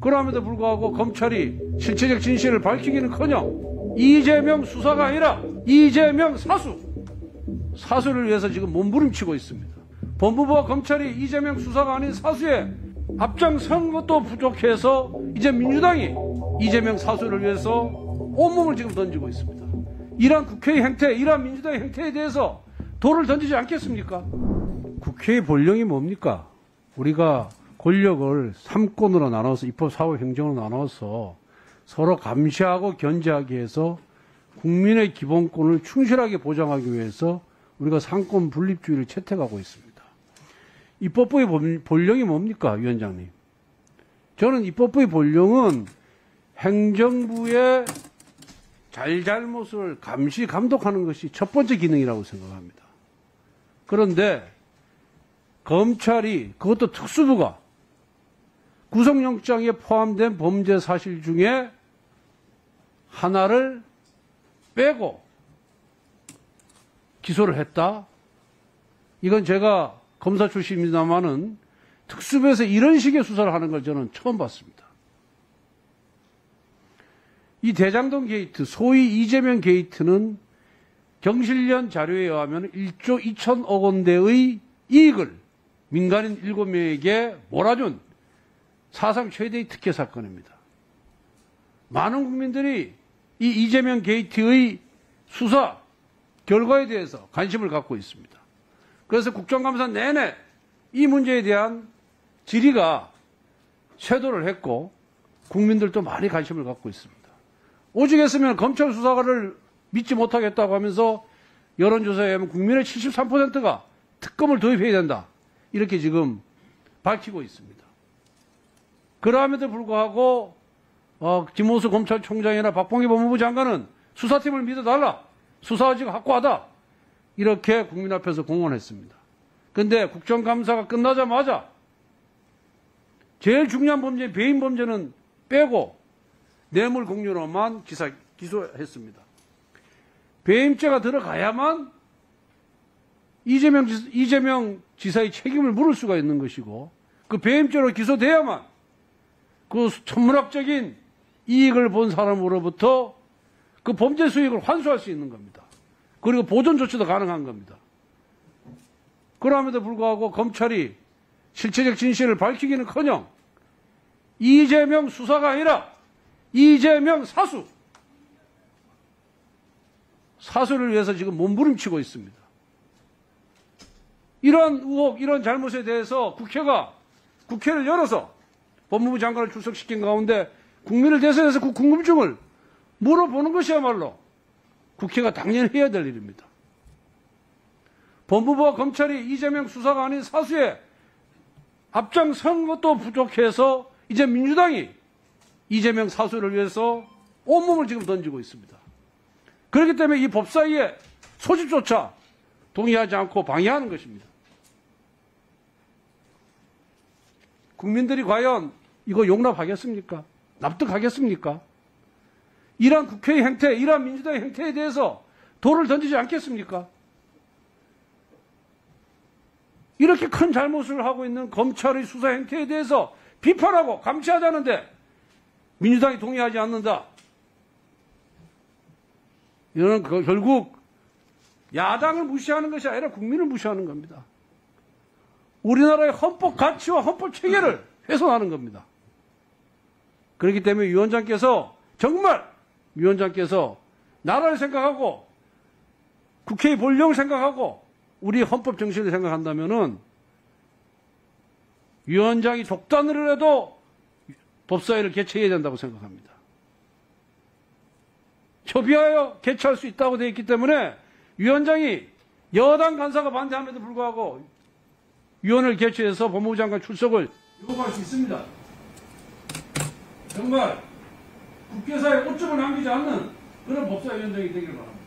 그럼에도 불구하고 검찰이 실체적 진실을 밝히기는커녕 이재명 수사가 아니라 이재명 사수를 위해서 지금 몸부림치고 있습니다. 법무부와 검찰이 이재명 수사가 아닌 사수에 앞장선 것도 부족해서 이제 민주당이 이재명 사수를 위해서 온몸을 지금 던지고 있습니다. 이러한 국회의 행태, 이러한 민주당의 행태에 대해서 돌을 던지지 않겠습니까? 국회의 본령이 뭡니까? 우리가 권력을 3권으로 나눠서 입법, 사법, 행정으로 나눠서 서로 감시하고 견제하기 위해서 국민의 기본권을 충실하게 보장하기 위해서 우리가 상권 분립주의를 채택하고 있습니다. 입법부의 본령이 뭡니까, 위원장님? 저는 입법부의 본령은 행정부의 잘잘못을 감시, 감독하는 것이 첫 번째 기능이라고 생각합니다. 그런데 검찰이, 그것도 특수부가 구속영장에 포함된 범죄 사실 중에 하나를 빼고 기소를 했다? 이건 제가 검사 출신입니다만은 특수부에서 이런 식의 수사를 하는 걸 저는 처음 봤습니다. 이 대장동 게이트, 소위 이재명 게이트는 경실련 자료에 의하면 1조 2천억 원대의 이익을 민간인 7명에게 몰아준 사상 최대의 특혜 사건입니다. 많은 국민들이 이 이재명 게이트의 수사 결과에 대해서 관심을 갖고 있습니다. 그래서 국정감사 내내 이 문제에 대한 질의가 쇄도를 했고 국민들도 많이 관심을 갖고 있습니다. 오직 했으면 검찰 수사를 믿지 못하겠다고 하면서 여론조사에 의하면 국민의 73%가 특검을 도입해야 된다. 이렇게 지금 밝히고 있습니다. 그럼에도 불구하고 김호수 검찰총장이나 박봉기 법무부 장관은 수사팀을 믿어달라. 수사가 지금 확고하다. 이렇게 국민 앞에서 공언했습니다. 그런데 국정감사가 끝나자마자 제일 중요한 범죄, 배임 범죄는 빼고 뇌물 공유로만 기소했습니다. 배임죄가 들어가야만 이재명 지사의 책임을 물을 수가 있는 것이고 그 배임죄로 기소돼야만 그 천문학적인 이익을 본 사람으로부터 그 범죄 수익을 환수할 수 있는 겁니다. 그리고 보존 조치도 가능한 겁니다. 그럼에도 불구하고 검찰이 실체적 진실을 밝히기는커녕 이재명 수사가 아니라 이재명 사수를 위해서 지금 몸부림치고 있습니다. 이런 의혹, 이런 잘못에 대해서 국회를 열어서 법무부 장관을 출석시킨 가운데 국민을 대신해서 그 궁금증을 물어보는 것이야말로 국회가 당연히 해야 될 일입니다. 법무부와 검찰이 이재명 수사가 아닌 사수에 앞장선 것도 부족해서 이제 민주당이 이재명 사수를 위해서 온몸을 지금 던지고 있습니다. 그렇기 때문에 이 법사위의 소집조차 동의하지 않고 방해하는 것입니다. 국민들이 과연 이거 용납하겠습니까? 납득하겠습니까? 이러한 국회의 행태, 이러한 민주당의 행태에 대해서 돌을 던지지 않겠습니까? 이렇게 큰 잘못을 하고 있는 검찰의 수사 행태에 대해서 비판하고 감시하자는데 민주당이 동의하지 않는다. 이거는 결국 야당을 무시하는 것이 아니라 국민을 무시하는 겁니다. 우리나라의 헌법 가치와 헌법 체계를 훼손하는 겁니다. 그렇기 때문에 위원장께서 나라를 생각하고 국회의 본령을 생각하고 우리 헌법 정신을 생각한다면은 위원장이 독단으로 해도 법사위를 개최해야 된다고 생각합니다. 협의하여 개최할 수 있다고 되어 있기 때문에 위원장이 여당 간사가 반대함에도 불구하고 위원을 개최해서 법무부 장관 출석을 요구할 수 있습니다. 정말 국회사에 오점을 남기지 않는 그런 법사위원장이 되기를 바랍니다.